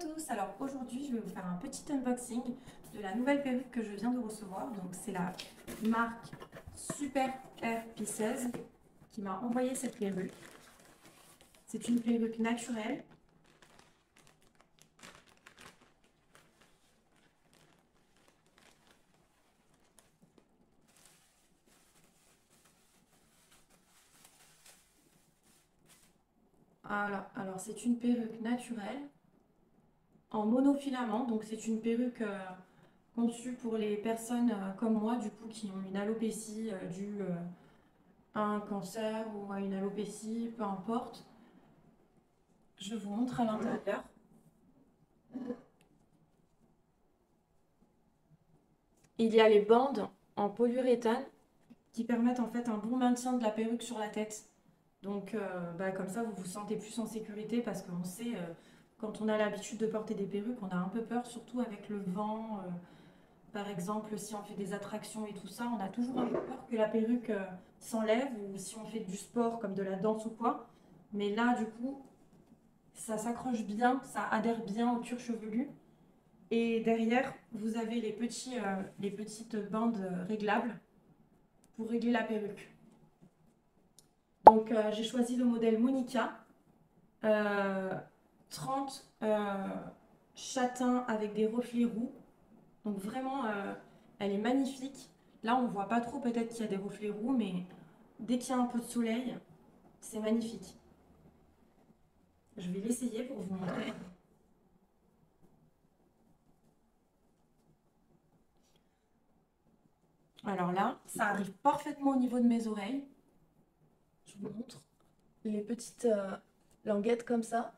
tous, alors aujourd'hui je vais vous faire un petit unboxing de la nouvelle perruque que je viens de recevoir. Donc c'est la marque Super Hair Pieces qui m'a envoyé cette perruque. C'est une perruque naturelle. Alors c'est une perruque naturelle en monofilament, donc c'est une perruque conçue pour les personnes comme moi du coup qui ont une alopécie due à un cancer ou à une alopécie, peu importe. Je vous montre à l'intérieur. Il y a les bandes en polyuréthane qui permettent en fait un bon maintien de la perruque sur la tête. Donc comme ça vous vous sentez plus en sécurité parce qu'on sait quand on a l'habitude de porter des perruques, on a un peu peur, surtout avec le vent. Par exemple, si on fait des attractions et tout ça, on a toujours un peu peur que la perruque s'enlève ou si on fait du sport comme de la danse ou quoi. Mais là, du coup, ça s'accroche bien, ça adhère bien au cuir chevelu. Et derrière, vous avez les petites bandes réglables pour régler la perruque. Donc j'ai choisi le modèle Monica, euh, 30 châtains avec des reflets roux. Donc vraiment, elle est magnifique. Là, on ne voit pas trop peut-être qu'il y a des reflets roux, mais dès qu'il y a un peu de soleil, c'est magnifique. Je vais l'essayer pour vous montrer. Alors là, ça arrive parfaitement au niveau de mes oreilles. Je vous montre les petites languettes comme ça,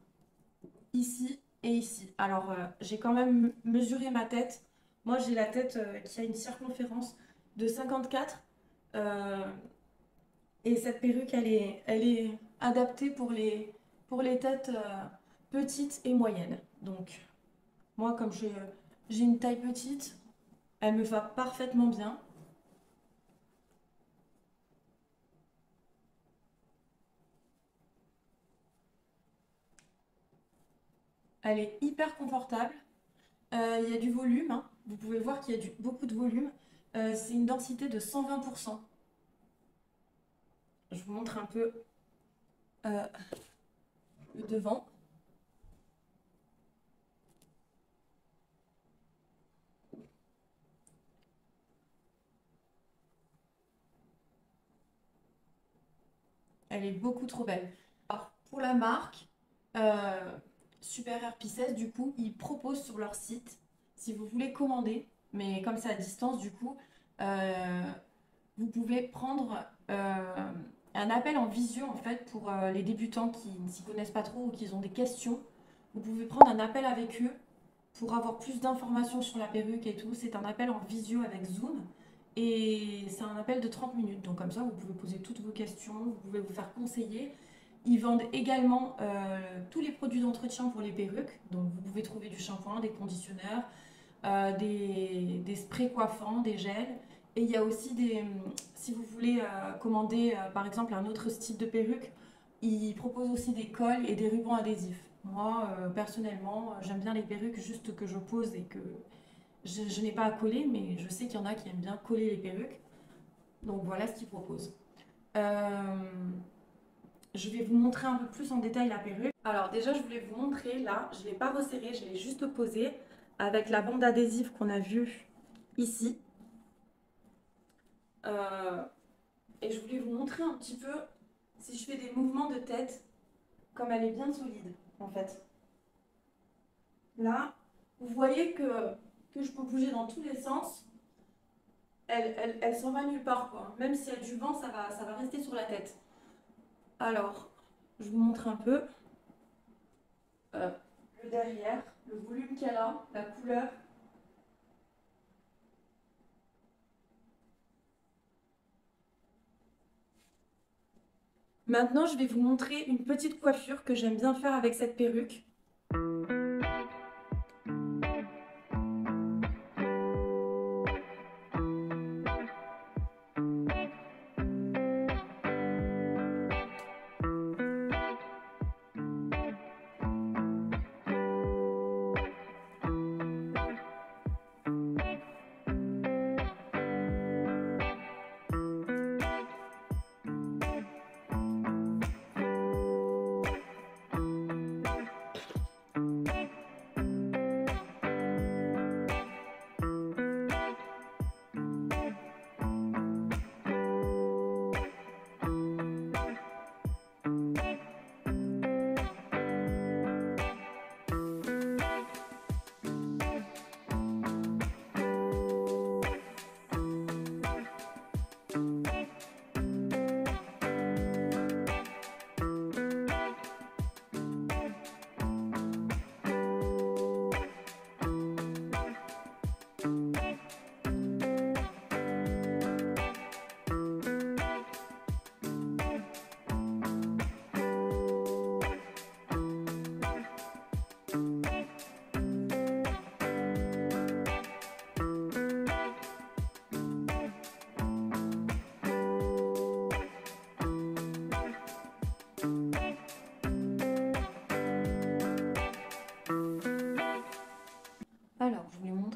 ici et ici. Alors, j'ai quand même mesuré ma tête. Moi, j'ai la tête qui a une circonférence de 54. euh, et cette perruque, elle est adaptée pour les têtes petites et moyennes. Donc, moi, comme j'ai une taille petite, elle me va parfaitement bien. Elle est hyper confortable. Il y a du volume, hein. Vous pouvez voir qu'il y a beaucoup de volume. C'est une densité de 120%. Je vous montre un peu euh, le devant. Elle est beaucoup trop belle. Alors, pour la marque, euh, Super Air Pieces, du coup, ils proposent sur leur site, si vous voulez commander, mais comme c'est à distance, du coup, euh, vous pouvez prendre un appel en visio, en fait, pour les débutants qui ne s'y connaissent pas trop ou qui ont des questions. Vous pouvez prendre un appel avec eux pour avoir plus d'informations sur la perruque et tout. C'est un appel en visio avec Zoom. Et c'est un appel de 30 minutes. Donc comme ça, vous pouvez poser toutes vos questions, vous pouvez vous faire conseiller. Ils vendent également tous les produits d'entretien pour les perruques. Donc vous pouvez trouver du shampoing, des conditionneurs, des sprays coiffants, des gels. Et il y a aussi si vous voulez commander par exemple un autre style de perruque, ils proposent aussi des cols et des rubans adhésifs. Moi, personnellement, j'aime bien les perruques juste que je pose et que je n'ai pas à coller, mais je sais qu'il y en a qui aiment bien coller les perruques. Donc voilà ce qu'ils proposent. Euh, je vais vous montrer un peu plus en détail la perruque. Alors déjà, je voulais vous montrer, là, je ne l'ai pas resserrée, je l'ai juste posée avec la bande adhésive qu'on a vue ici. Euh, et je voulais vous montrer un petit peu si je fais des mouvements de tête, comme elle est bien solide en fait. Là, vous voyez que je peux bouger dans tous les sens. Elle s'en va nulle part, quoi. Même s'il y a du vent, ça va rester sur la tête. Alors, je vous montre un peu euh, le derrière, le volume qu'elle a, la couleur. Maintenant, je vais vous montrer une petite coiffure que j'aime bien faire avec cette perruque.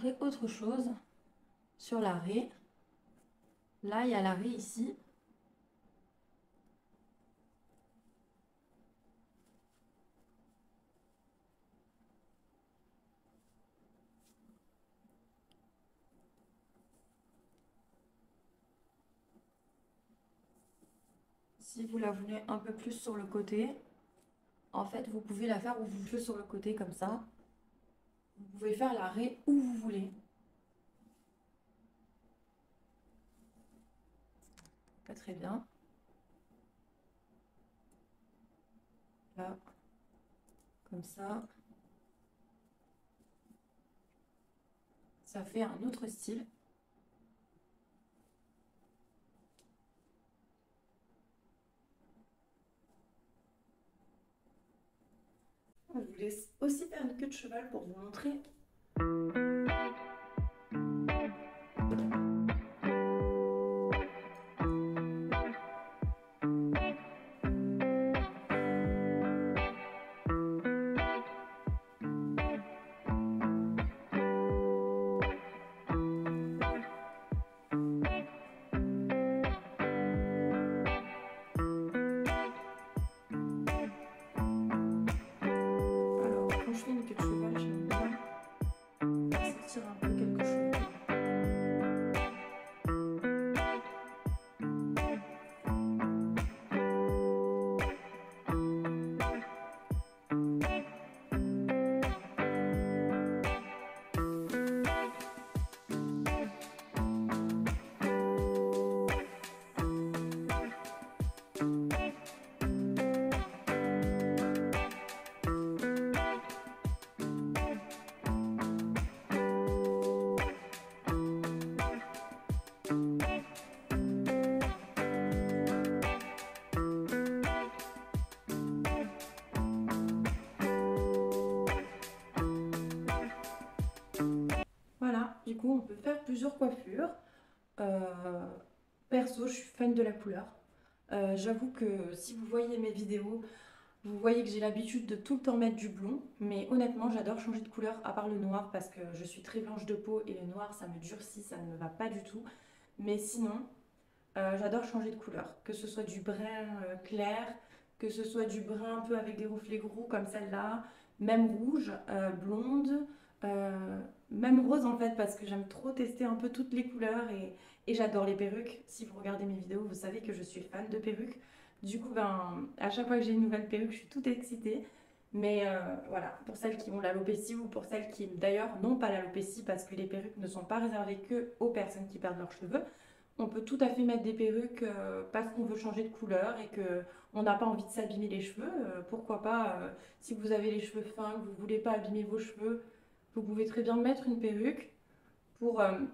montrer autre chose sur l'arrêt. Là, il y a l'arrêt ici. Si vous la voulez un peu plus sur le côté, en fait, vous pouvez la faire où vous voulez sur le côté comme ça. Vous pouvez faire l'arrêt où vous voulez. Pas très bien. Là, comme ça. Ça fait un autre style. Je vous laisse aussi faire une queue de cheval pour vous montrer. Alors, quand je fais une queue de cheval, j'aime bien sortir un peu quelque chose. Voilà, du coup, on peut faire plusieurs coiffures. Perso, je suis fan de la couleur. J'avoue que si vous voyez mes vidéos, vous voyez que j'ai l'habitude de tout le temps mettre du blond. Mais honnêtement, j'adore changer de couleur, à part le noir, parce que je suis très blanche de peau et le noir, ça me durcit, ça ne me va pas du tout. Mais sinon, j'adore changer de couleur. Que ce soit du brun clair, que ce soit du brun un peu avec des reflets gros comme celle-là, même rouge, blonde, même rose en fait, parce que j'aime trop tester un peu toutes les couleurs et j'adore les perruques. Si vous regardez mes vidéos, vous savez que je suis fan de perruques. Du coup, ben, à chaque fois que j'ai une nouvelle perruque, je suis toute excitée. Mais voilà, pour celles qui ont l'alopécie ou pour celles qui d'ailleurs n'ont pas l'alopécie, parce que les perruques ne sont pas réservées que aux personnes qui perdent leurs cheveux. On peut tout à fait mettre des perruques parce qu'on veut changer de couleur et que on n'a pas envie de s'abîmer les cheveux. Pourquoi pas, si vous avez les cheveux fins, que vous ne voulez pas abîmer vos cheveux, vous pouvez très bien mettre une perruque.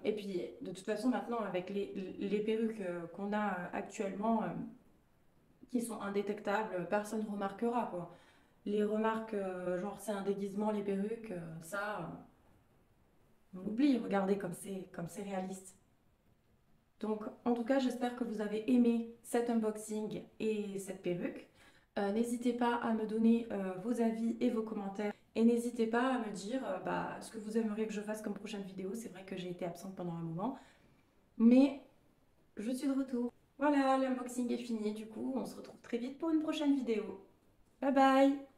Et puis, de toute façon, maintenant, avec les perruques qu'on a actuellement, qui sont indétectables, personne ne remarquera, quoi. Les remarques, genre c'est un déguisement, les perruques, on oublie, regardez comme c'est réaliste. Donc, en tout cas, j'espère que vous avez aimé cet unboxing et cette perruque. N'hésitez pas à me donner vos avis et vos commentaires. Et n'hésitez pas à me dire ce que vous aimeriez que je fasse comme prochaine vidéo. C'est vrai que j'ai été absente pendant un moment. Mais je suis de retour. Voilà, l'unboxing est fini. Du coup, on se retrouve très vite pour une prochaine vidéo. Bye bye!